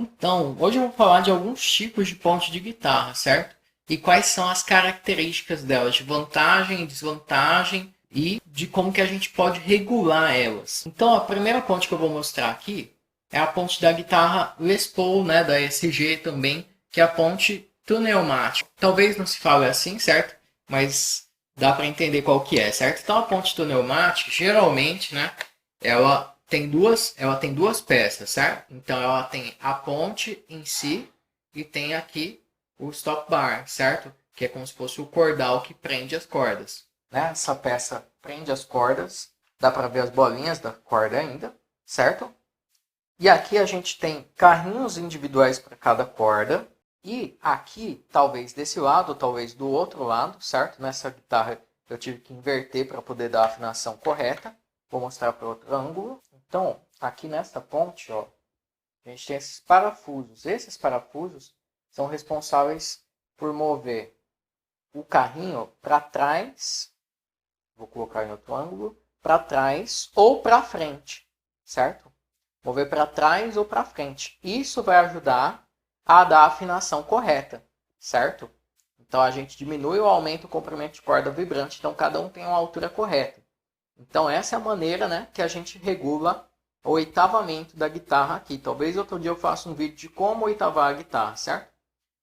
Então, hoje eu vou falar de alguns tipos de ponte de guitarra, certo? E quais são as características delas, de vantagem e desvantagem, e de como que a gente pode regular elas. Então, a primeira ponte que eu vou mostrar aqui é a ponte da guitarra Les Paul, né, da SG também, que é a ponte pneumática. Talvez não se fale assim, certo? Mas dá para entender qual que é, certo? Então, a ponte pneumática, geralmente, né, ela tem duas peças, certo? Então ela tem a ponte em si e tem aqui o stop bar, certo? Que é como se fosse o cordal que prende as cordas. Né? Essa peça prende as cordas, dá para ver as bolinhas da corda ainda, certo? E aqui a gente tem carrinhos individuais para cada corda. E aqui, talvez desse lado, talvez do outro lado, certo? Nessa guitarra eu tive que inverter para poder dar a afinação correta. Vou mostrar para outro ângulo. Então, aqui nessa ponte, ó, a gente tem esses parafusos. Esses parafusos são responsáveis por mover o carrinho para trás. Vou colocar em outro ângulo. Para trás ou para frente, certo? Mover para trás ou para frente. Isso vai ajudar a dar a afinação correta, certo? Então, a gente diminui ou aumenta o comprimento de corda vibrante. Então, cada um tem uma altura correta. Então, essa é a maneira, né, que a gente regula o oitavamento da guitarra aqui. Talvez outro dia eu faça um vídeo de como oitavar a guitarra, certo?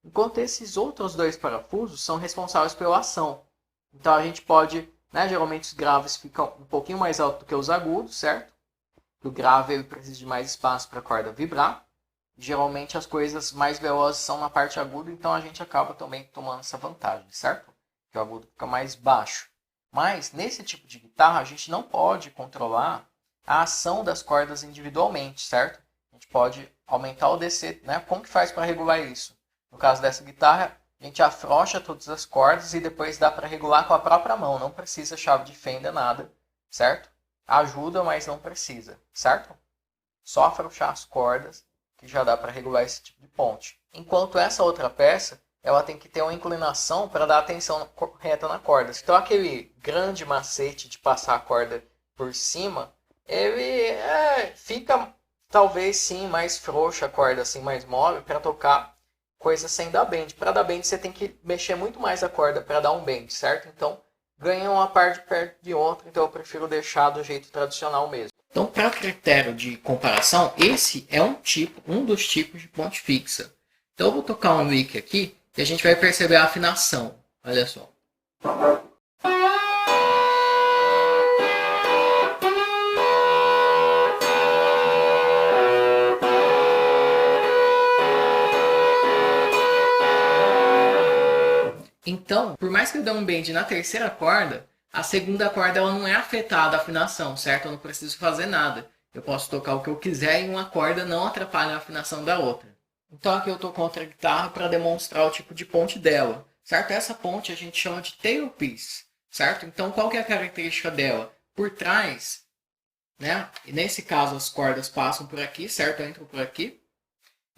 Enquanto esses outros dois parafusos são responsáveis pela ação. Então, a gente pode, né, geralmente os graves ficam um pouquinho mais altos do que os agudos, certo? O grave ele precisa de mais espaço para a corda vibrar. Geralmente as coisas mais velozes são na parte aguda, então a gente acaba também tomando essa vantagem, certo? Que o agudo fica mais baixo. Mas nesse tipo de guitarra a gente não pode controlar a ação das cordas individualmente, certo? A gente pode aumentar ou descer, né? Como que faz para regular isso? No caso dessa guitarra, a gente afrouxa todas as cordas e depois dá para regular com a própria mão. Não precisa chave de fenda, nada, certo? Ajuda, mas não precisa, certo? Só afrouxar as cordas que já dá para regular esse tipo de ponte. Enquanto essa outra peça, ela tem que ter uma inclinação para dar a tensão correta na corda. Então aquele grande macete de passar a corda por cima, ele fica talvez sim mais frouxa a corda, assim, mais mole, para tocar coisas sem dar bend. Para dar bend você tem que mexer muito mais a corda para dar um bend, certo? Então ganha uma parte perto de outra, então eu prefiro deixar do jeito tradicional mesmo. Então, para critério de comparação, esse é um dos tipos de ponte fixa. Então, eu vou tocar um lick aqui e a gente vai perceber a afinação. Olha só. Então, por mais que eu dê um bend na terceira corda, a segunda corda ela não é afetada a afinação, certo? Eu não preciso fazer nada. Eu posso tocar o que eu quiser e uma corda não atrapalha a afinação da outra. Então aqui eu estou com outra guitarra para demonstrar o tipo de ponte dela, certo? Essa ponte a gente chama de tailpiece, certo? Então qual que é a característica dela? Por trás, né? E nesse caso as cordas passam por aqui, certo? Entram por aqui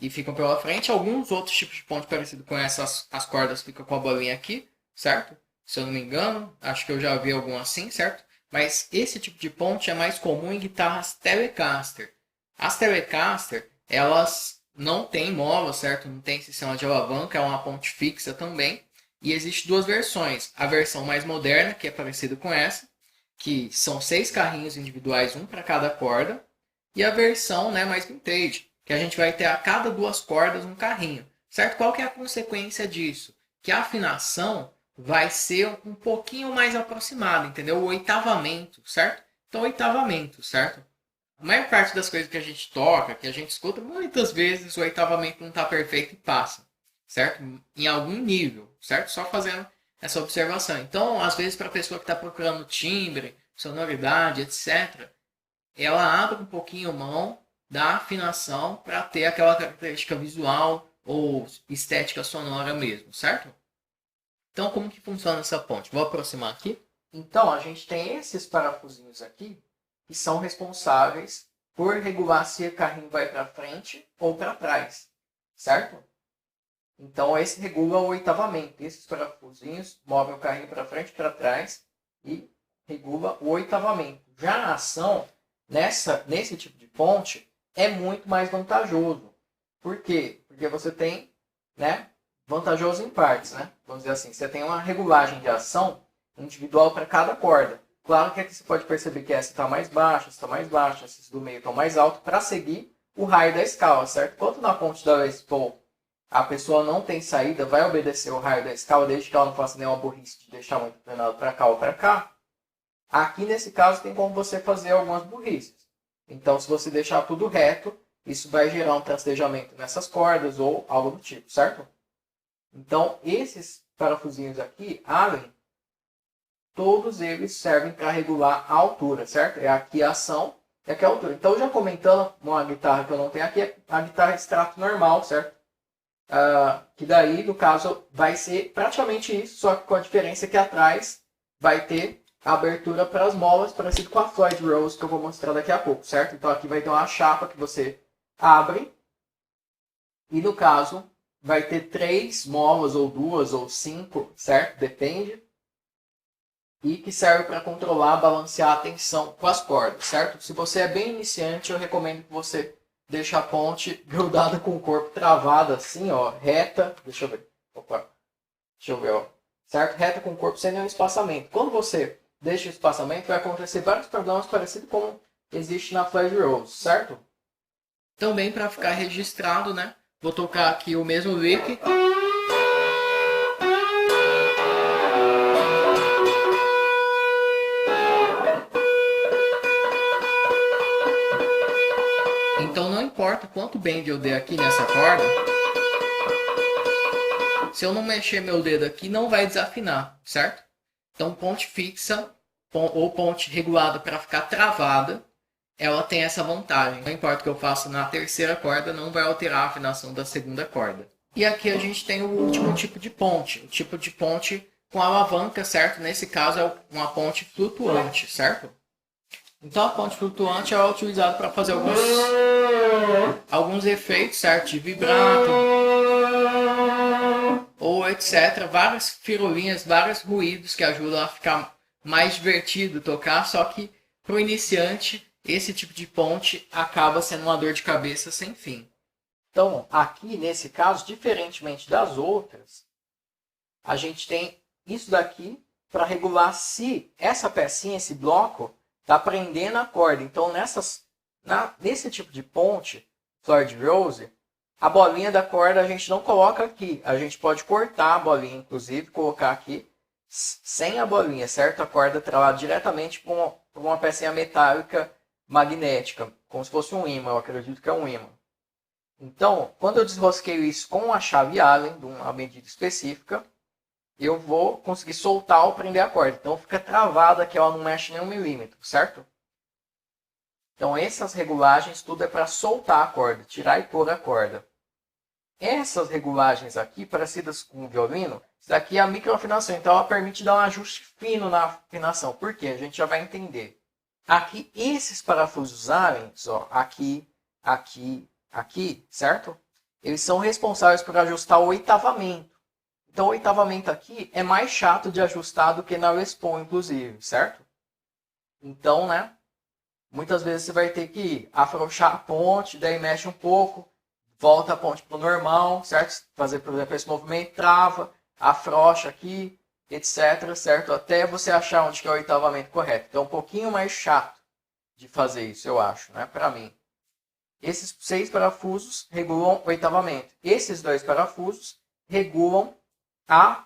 e ficam pela frente. Alguns outros tipos de ponte parecido com essa, as cordas ficam com a bolinha aqui, certo? Se eu não me engano, acho que eu já vi algum assim, certo? Mas esse tipo de ponte é mais comum em guitarras Telecaster. As Telecaster, elas não têm mola, certo? Não tem sistema de alavanca, é uma ponte fixa também. E existem duas versões. A versão mais moderna, que é parecida com essa, que são 6 carrinhos individuais, um para cada corda. E a versão, né, mais vintage, que a gente vai ter a cada 2 cordas um carrinho, certo? Qual que é a consequência disso? Que a afinação vai ser um pouquinho mais aproximada, entendeu? O oitavamento, certo? Então, oitavamento, certo? A maior parte das coisas que a gente toca, que a gente escuta, muitas vezes o oitavamento não está perfeito e passa, certo? Em algum nível, certo? Só fazendo essa observação. Então, às vezes, para a pessoa que está procurando timbre, sonoridade, etc., ela abre um pouquinho mão da afinação para ter aquela característica visual ou estética sonora mesmo, certo? Então, como que funciona essa ponte? Vou aproximar aqui. Então, a gente tem esses parafusinhos aqui que são responsáveis por regular se o carrinho vai para frente ou para trás, certo? Então, esse regula o oitavamento. Esses parafusinhos movem o carrinho para frente e para trás e regula o oitavamento. Já a ação nesse tipo de ponte é muito mais vantajoso. Por quê? Porque você tem, né, vantajoso em partes, né? Vamos dizer assim, você tem uma regulagem de ação individual para cada corda. Claro que aqui você pode perceber que essa está mais baixa, essa está mais baixa, esses do meio estão mais altos, para seguir o raio da escala, certo? Enquanto na ponte da Les Paul a pessoa não tem saída, vai obedecer o raio da escala, desde que ela não faça nenhuma burrice de deixar muito inclinado para cá ou para cá. Aqui, nesse caso, tem como você fazer algumas burrices. Então, se você deixar tudo reto, isso vai gerar um trastejamento nessas cordas ou algo do tipo, certo? Então, esses parafusinhos aqui, Allen, todos eles servem para regular a altura, certo? É aqui a ação e aqui a altura. Então, já comentando uma guitarra que eu não tenho aqui, é a guitarra de extrato normal, certo? Que daí, no caso, vai ser praticamente isso, só que com a diferença que atrás vai ter a abertura para as molas, parecido com a Floyd Rose, que eu vou mostrar daqui a pouco, certo? Então, aqui vai ter uma chapa que você abre e, no caso, vai ter 3 molas, ou 2, ou 5, certo? Depende. E que serve para controlar, balancear a tensão com as cordas, certo? Se você é bem iniciante, eu recomendo que você deixe a ponte grudada com o corpo travado assim, ó, reta. Deixa eu ver. Opa. Deixa eu ver, ó. Certo? Reta com o corpo sem nenhum espaçamento. Quando você deixa o espaçamento, vai acontecer vários problemas parecidos com existe na Floyd Rose, certo? Também para ficar registrado, né? Vou tocar aqui o mesmo lick. Então não importa quanto bend eu der aqui nessa corda, se eu não mexer meu dedo aqui, não vai desafinar, certo? Então ponte fixa ou ponte regulada para ficar travada, ela tem essa vantagem. Não importa o que eu faça na terceira corda, não vai alterar a afinação da segunda corda. E aqui a gente tem o último tipo de ponte, o tipo de ponte com alavanca, certo? Nesse caso é uma ponte flutuante, certo? Então a ponte flutuante é utilizada para fazer alguns efeitos, certo? De vibrato ou etc. Várias firulinhas, vários ruídos que ajudam a ficar mais divertido tocar, só que para o iniciante esse tipo de ponte acaba sendo uma dor de cabeça sem fim. Então aqui nesse caso, diferentemente das outras, a gente tem isso daqui para regular se essa pecinha, esse bloco, está prendendo a corda. Então, nesse tipo de ponte, Floyd Rose, a bolinha da corda a gente não coloca aqui. A gente pode cortar a bolinha, inclusive, colocar aqui sem a bolinha, certo? A corda travada diretamente por uma pecinha metálica magnética, como se fosse um ímã. Eu acredito que é um ímã. Então, quando eu desrosqueio isso com a chave Allen, de uma medida específica, eu vou conseguir soltar ou prender a corda. Então fica travada aqui, ela não mexe nem 1 milímetro, certo? Então essas regulagens tudo é para soltar a corda, tirar e pôr a corda. Essas regulagens aqui, parecidas com o violino, isso daqui é a microafinação, então ela permite dar um ajuste fino na afinação. Por quê? A gente já vai entender. Aqui, esses parafusos Allen, ó, aqui, aqui, aqui, certo? Eles são responsáveis por ajustar o oitavamento. Então, o oitavamento aqui é mais chato de ajustar do que na Les Paul, inclusive, certo? Então, né? Muitas vezes você vai ter que afrouxar a ponte, daí mexe um pouco, volta a ponte para o normal, certo? Fazer, por exemplo, esse movimento, trava, afrouxa aqui, etc, certo? Até você achar onde que é o oitavamento correto. Então, é um pouquinho mais chato de fazer isso, eu acho, né? Para mim. Esses 6 parafusos regulam o oitavamento. Esses 2 parafusos regulam a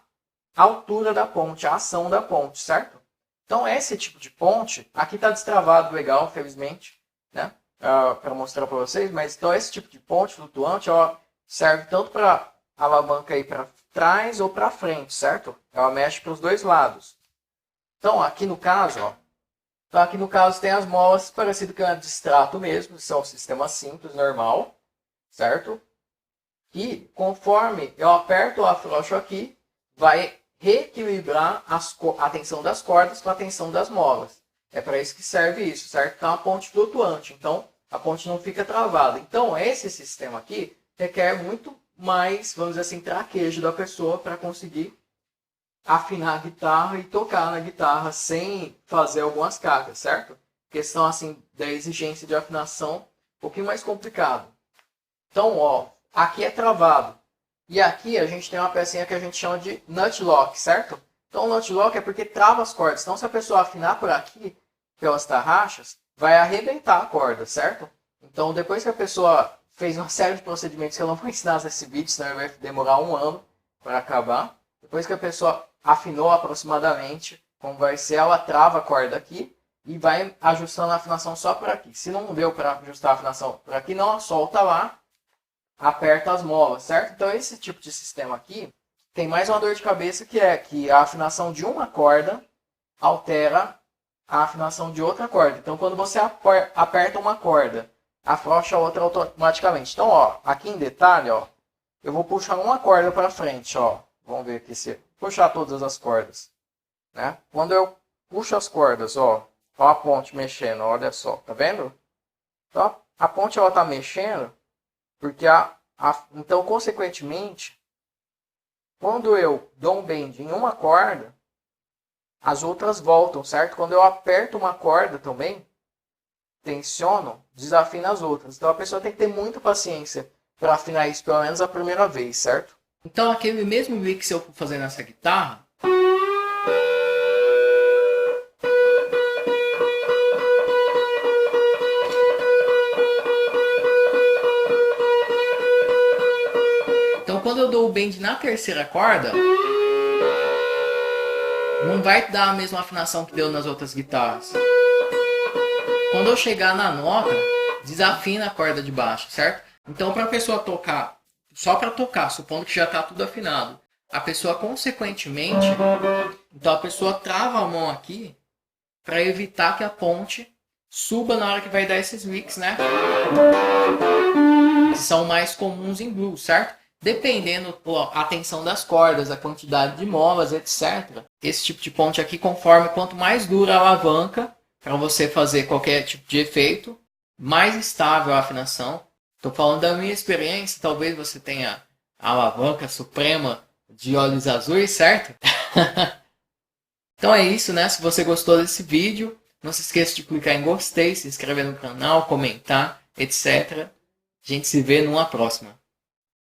altura da ponte, a ação da ponte, certo? Então, esse tipo de ponte, aqui está destravado legal, felizmente, né? Para mostrar para vocês, mas então esse tipo de ponte flutuante, ela serve tanto para alavanca ir para trás ou para frente, certo? Ela mexe para os dois lados. Então, aqui no caso, ó, então aqui no caso tem as molas parecido com a de extrato mesmo, são um sistema simples, normal, certo? E conforme eu aperto ou afrouxo aqui, vai reequilibrar a tensão das cordas com a tensão das molas. É para isso que serve isso, certo? Então, é uma ponte flutuante. Então, a ponte não fica travada. Então, esse sistema aqui requer muito mais, vamos dizer assim, traquejo da pessoa para conseguir afinar a guitarra e tocar na guitarra sem fazer algumas cargas, certo? Questão, assim, da exigência de afinação um pouquinho mais complicado. Então, ó, aqui é travado. E aqui a gente tem uma pecinha que a gente chama de nut lock, certo? Então o nut lock é porque trava as cordas. Então se a pessoa afinar por aqui, pelas tarraxas, vai arrebentar a corda, certo? Então depois que a pessoa fez uma série de procedimentos que eu não vou ensinar nesse vídeo, senão vai demorar 1 ano para acabar. Depois que a pessoa afinou aproximadamente, como vai ser, ela trava a corda aqui e vai ajustando a afinação só por aqui. Se não deu para ajustar a afinação por aqui, não, solta lá, aperta as molas, certo? Então esse tipo de sistema aqui tem mais uma dor de cabeça, que é que a afinação de uma corda altera a afinação de outra corda. Então quando você aperta uma corda, afrouxa a outra automaticamente. Então, ó, aqui em detalhe, ó, eu vou puxar uma corda para frente, ó. Vamos ver aqui se puxar todas as cordas, né? Quando eu puxo as cordas, ó a ponte mexendo, olha só, tá vendo? Então, a ponte ela tá mexendo porque então, consequentemente, quando eu dou um bend em uma corda, as outras voltam, certo? Quando eu aperto uma corda também, tensiono, desafina as outras. Então a pessoa tem que ter muita paciência para afinar isso pelo menos a primeira vez, certo? Então aquele mesmo mix que eu for fazer nessa guitarra, então quando eu dou o bend na terceira corda, não vai dar a mesma afinação que deu nas outras guitarras. Quando eu chegar na nota, desafina a corda de baixo, certo? Então, para a pessoa tocar, só para tocar, supondo que já está tudo afinado, a pessoa, consequentemente, então a pessoa trava a mão aqui para evitar que a ponte suba na hora que vai dar esses licks, né? Que são mais comuns em blues, certo? Dependendo a tensão das cordas, a quantidade de molas, etc. Esse tipo de ponte aqui, conforme quanto mais dura a alavanca, para você fazer qualquer tipo de efeito, mais estável a afinação. Estou falando da minha experiência, talvez você tenha a alavanca suprema de olhos azuis, certo? Então é isso, né? Se você gostou desse vídeo, não se esqueça de clicar em gostei, se inscrever no canal, comentar, etc. A gente se vê numa próxima.